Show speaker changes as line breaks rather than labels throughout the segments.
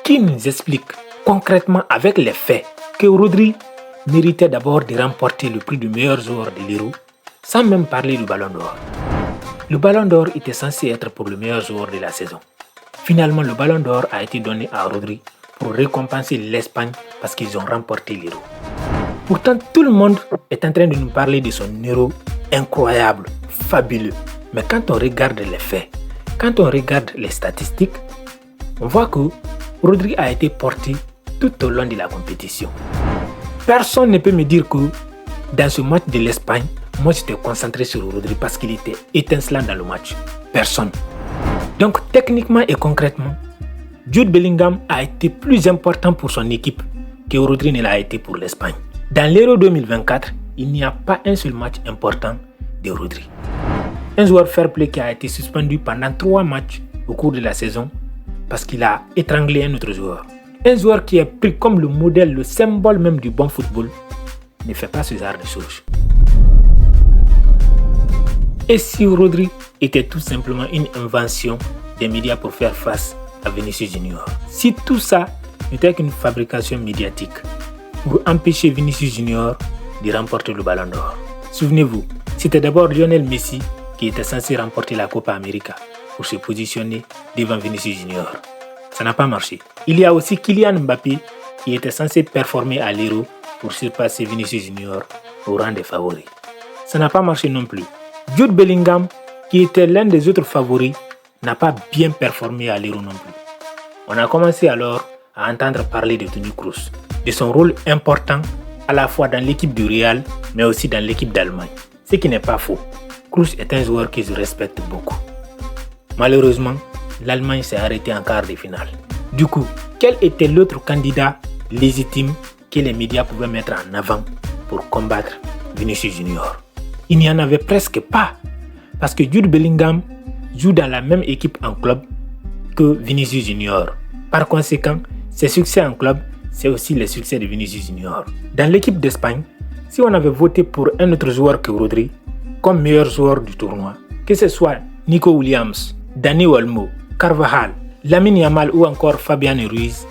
qui nous explique concrètement avec les faits que Rodri méritait d'abord de remporter le prix du meilleur joueur de l'Euro, sans même parler du Ballon d'Or. Le Ballon d'Or était censé être pour le meilleur joueur de la saison. Finalement, le Ballon d'Or a été donné à Rodri pour récompenser l'Espagne parce qu'ils ont remporté l'Euro. Pourtant, tout le monde est en train de nous parler de son Euro incroyable, fabuleux. Mais quand on regarde les faits, quand on regarde les statistiques, on voit que Rodri a été porté tout au long de la compétition. Personne ne peut me dire que dans ce match de l'Espagne, moi j'étais concentré sur Rodri parce qu'il était étincelant dans le match. Personne. Donc techniquement et concrètement, Jude Bellingham a été plus important pour son équipe que Rodri ne l'a été pour l'Espagne. Dans l'Euro 2024, il n'y a pas un seul match important de Rodri. Un joueur fair play qui a été suspendu pendant 3 matchs au cours de la saison parce qu'il a étranglé un autre joueur. Un joueur qui est pris comme le modèle, le symbole même du bon football, ne fait pas ce genre de choses. Et si Rodri était tout simplement une invention des médias pour faire face à Vinicius Junior? Si tout ça n'était qu'une fabrication médiatique pour empêcher Vinicius Junior de remporter le Ballon d'Or? Souvenez-vous, c'était d'abord Lionel Messi qui était censé remporter la Copa América pour se positionner devant Vinicius Junior. Ça n'a pas marché. Il y a aussi Kylian Mbappé qui était censé performer à l'Euro pour surpasser Vinicius Junior au rang des favoris. Ça n'a pas marché non plus. Jude Bellingham, qui était l'un des autres favoris, n'a pas bien performé à l'Euro non plus. On a commencé alors à entendre parler de Toni Kroos, de son rôle important à la fois dans l'équipe du Real, mais aussi dans l'équipe d'Allemagne. Ce qui n'est pas faux. Kroos est un joueur qui se respecte beaucoup. Malheureusement, l'Allemagne s'est arrêtée en quart de finale. Du coup, quel était l'autre candidat légitime que les médias pouvaient mettre en avant pour combattre Vinicius Junior? Il n'y en avait presque pas, parce que Jude Bellingham joue dans la même équipe en club que Vinicius Junior. Par conséquent, ses succès en club, c'est aussi les succès de Vinicius Junior. Dans l'équipe d'Espagne, si on avait voté pour un autre joueur que Rodri comme meilleur joueur du tournoi, que ce soit Nico Williams, Dani Olmo, Carvajal, Lamine Yamal ou encore Fabian Ruiz,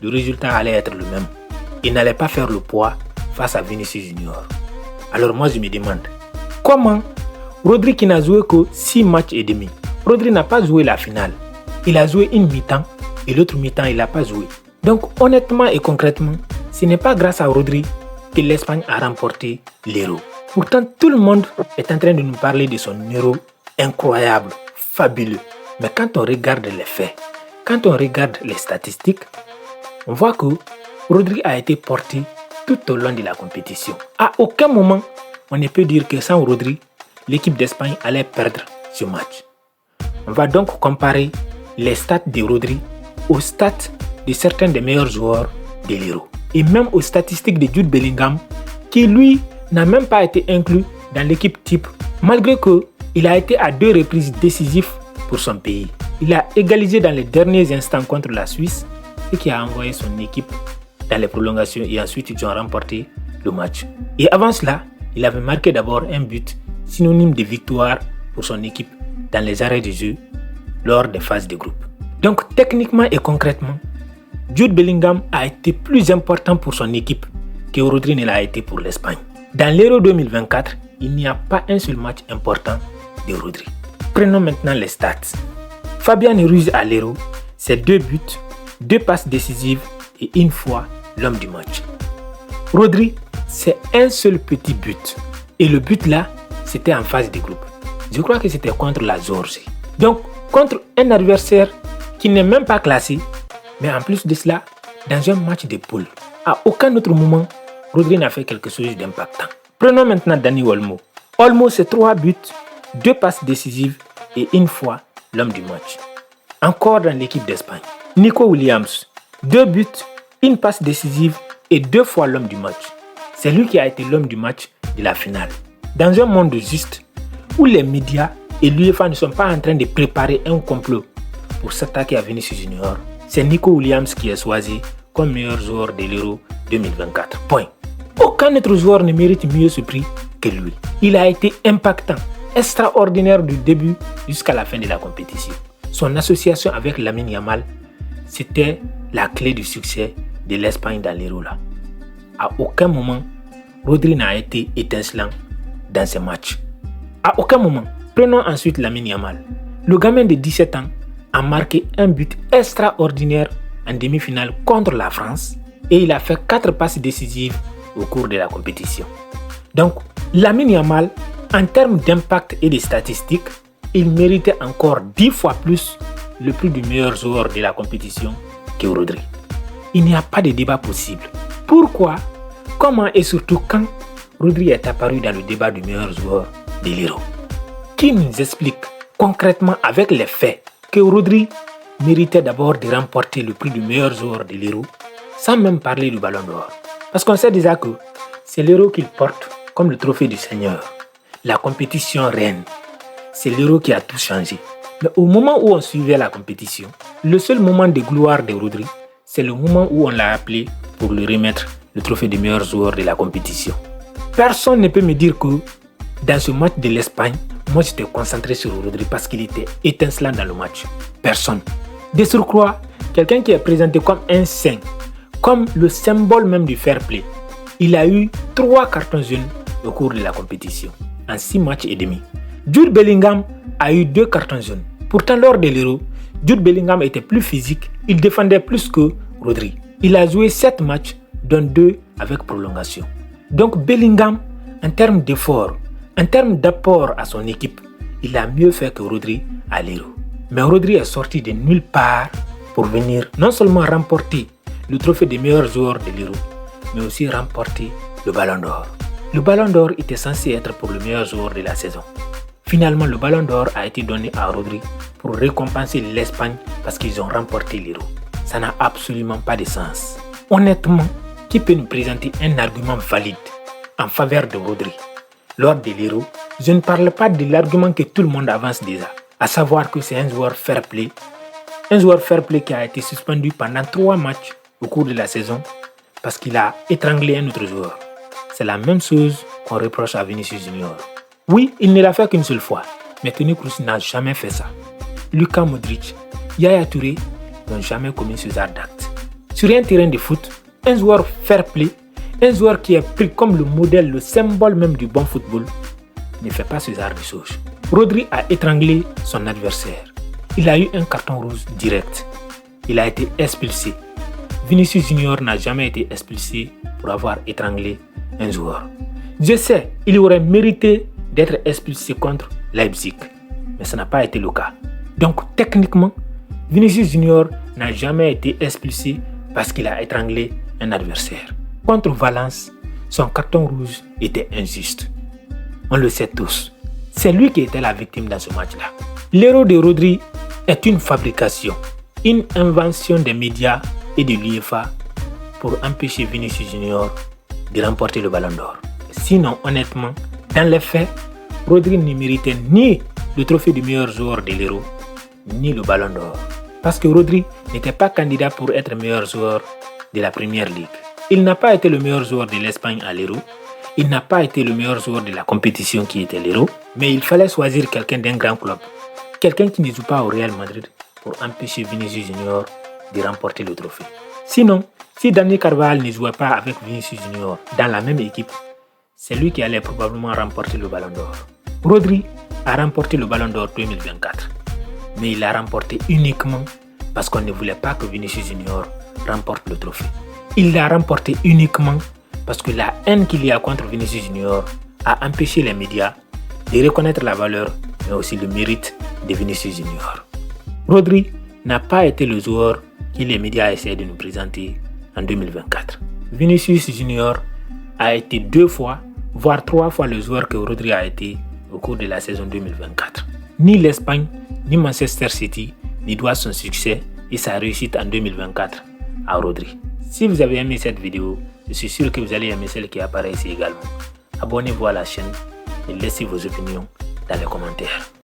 le résultat allait être le même. Il n'allait pas faire le poids face à Vinicius Junior. Alors moi je me demande, comment Rodri qui n'a joué que 6 matchs et demi, Rodri n'a pas joué la finale. Il a joué une mi-temps et l'autre mi-temps il n'a pas joué. Donc honnêtement et concrètement, ce n'est pas grâce à Rodri que l'Espagne a remporté l'Euro. Pourtant tout le monde est en train de nous parler de son Euro incroyable, fabuleux. Mais quand on regarde les faits, quand on regarde les statistiques, on voit que Rodri a été porté tout au long de la compétition. À aucun moment, on ne peut dire que sans Rodri, l'équipe d'Espagne allait perdre ce match. On va donc comparer les stats de Rodri aux stats de certains des meilleurs joueurs de l'Euro. Et même aux statistiques de Jude Bellingham, qui lui n'a même pas été inclus dans l'équipe type, malgré qu'il a été à 2 reprises décisif pour son pays. Il a égalisé dans les derniers instants contre la Suisse, ce qui a envoyé son équipe dans les prolongations et ensuite ils ont remporté le match. Et avant cela, il avait marqué d'abord un but synonyme de victoire pour son équipe dans les arrêts de jeu lors des phases de groupe. Donc techniquement et concrètement, Jude Bellingham a été plus important pour son équipe que Rodri ne l'a été pour l'Espagne. Dans l'Euro 2024, il n'y a pas un seul match important de Rodri. Prenons maintenant les stats. Fabian Ruiz à l'Euro, c'est 2 buts, 2 passes décisives et 1 fois l'homme du match. Rodri, c'est un seul petit but. Et le but là, c'était en phase de groupe. Je crois que c'était contre la Géorgie. Donc, contre un adversaire qui n'est même pas classé, mais en plus de cela, dans un match de poule. À aucun autre moment, Rodri n'a fait quelque chose d'impactant. Prenons maintenant Dani Olmo. Olmo, c'est 3 buts, 2 passes décisives et 1 fois l'homme du match. Encore dans l'équipe d'Espagne. Nico Williams, 2 buts, 1 passe décisive et 2 fois l'homme du match. C'est lui qui a été l'homme du match de la finale. Dans un monde juste où les médias et l'UEFA ne sont pas en train de préparer un complot pour s'attaquer à Vinicius Junior, c'est Nico Williams qui est choisi comme meilleur joueur de l'Euro 2024. Point. Aucun autre joueur ne mérite mieux ce prix que lui. Il a été impactant, extraordinaire du début jusqu'à la fin de la compétition. Son association avec Lamine Yamal, c'était la clé du succès de l'Espagne dans l'Euro là. À aucun moment, Rodri n'a été étincelant dans ce match. À aucun moment. Prenons ensuite Lamine Yamal. Le gamin de 17 ans a marqué un but extraordinaire en demi-finale contre la France et il a fait 4 passes décisives au cours de la compétition. Donc, Lamine Yamal, en termes d'impact et de statistiques, il méritait encore 10 fois plus le prix du meilleur joueur de la compétition que Rodri. Il n'y a pas de débat possible. Pourquoi, comment et surtout quand Rodri est apparu dans le débat du meilleur joueur de l'Euro? Qui nous explique concrètement avec les faits que Rodri méritait d'abord de remporter le prix du meilleur joueur de l'Euro sans même parler du Ballon d'Or? Parce qu'on sait déjà que c'est l'Euro qu'il porte comme le trophée du Seigneur. La compétition reine. C'est l'Euro qui a tout changé. Mais au moment où on suivait la compétition, le seul moment de gloire de Rodri, c'est le moment où on l'a appelé pour lui remettre le trophée du meilleur joueur de la compétition. Personne ne peut me dire que dans ce match de l'Espagne, moi j'étais concentré sur Rodri parce qu'il était étincelant dans le match. Personne. De surcroît, quelqu'un qui est présenté comme un saint, comme le symbole même du fair play, il a eu 3 cartons jaunes au cours de la compétition, en 6 matchs et demi. Jude Bellingham a eu 2 cartons jaunes. Pourtant, lors de l'Euro, Jude Bellingham était plus physique, il défendait plus que Rodri. Il a joué 7 matchs, dont 2 avec prolongation. Donc Bellingham, en termes d'effort, en termes d'apport à son équipe, il a mieux fait que Rodri à l'Euro. Mais Rodri est sorti de nulle part pour venir non seulement remporter le trophée des meilleurs joueurs de l'Euro, mais aussi remporter le Ballon d'Or. Le Ballon d'Or était censé être pour le meilleur joueur de la saison. Finalement, le Ballon d'Or a été donné à Rodri pour récompenser l'Espagne parce qu'ils ont remporté l'Euro. Ça n'a absolument pas de sens. Honnêtement, qui peut nous présenter un argument valide en faveur de Rodri? Lors de l'Euro, je ne parle pas de l'argument que tout le monde avance déjà, à savoir que c'est un joueur fair play. Un joueur fair play qui a été suspendu pendant 3 matchs au cours de la saison parce qu'il a étranglé un autre joueur. C'est la même chose qu'on reproche à Vinicius Junior. Oui, il ne l'a fait qu'une seule fois, mais Toni Kroos n'a jamais fait ça. Luka Modric, Yaya Touré n'ont jamais commis ce genre d'acte. Sur un terrain de foot, un joueur fair play, un joueur qui est pris comme le modèle, le symbole même du bon football, ne fait pas ce genre de choses. Rodri a étranglé son adversaire. Il a eu un carton rouge direct. Il a été expulsé. Vinicius Junior n'a jamais été expulsé pour avoir étranglé un joueur. Je sais, il aurait mérité d'être expulsé contre Leipzig, mais ça n'a pas été le cas. Donc techniquement, Vinicius Junior n'a jamais été expulsé parce qu'il a étranglé un adversaire. Contre Valence, son carton rouge était injuste. On le sait tous. C'est lui qui était la victime dans ce match-là. L'Euro de Rodri est une fabrication, une invention des médias et de l'UEFA pour empêcher Vinicius Junior de remporter le Ballon d'Or. Sinon, honnêtement, dans les faits, Rodri ne méritait ni le trophée du meilleur joueur de l'Euro, ni le Ballon d'Or. Parce que Rodri n'était pas candidat pour être meilleur joueur de la Premier League. Il n'a pas été le meilleur joueur de l'Espagne à l'Euro. Il n'a pas été le meilleur joueur de la compétition qui était l'Euro. Mais il fallait choisir quelqu'un d'un grand club. Quelqu'un qui ne joue pas au Real Madrid pour empêcher Vinicius Junior de remporter le trophée. Sinon, si Dani Carvajal ne jouait pas avec Vinicius Junior dans la même équipe, c'est lui qui allait probablement remporter le Ballon d'Or. Rodri a remporté le Ballon d'Or 2024. Mais il l'a remporté uniquement parce qu'on ne voulait pas que Vinicius Junior remporte le trophée. Il l'a remporté uniquement parce que la haine qu'il y a contre Vinicius Junior a empêché les médias de reconnaître la valeur, mais aussi le mérite de Vinicius Junior. Rodri n'a pas été le joueur que les médias essaient de nous présenter en 2024. Vinicius Junior a été 2 fois, voire 3 fois le joueur que Rodri a été au cours de la saison 2024. Ni l'Espagne, ni Manchester City ne doivent son succès et sa réussite en 2024 à Rodri. Si vous avez aimé cette vidéo, je suis sûr que vous allez aimer celle qui apparaît ici également. Abonnez-vous à la chaîne et laissez vos opinions dans les commentaires.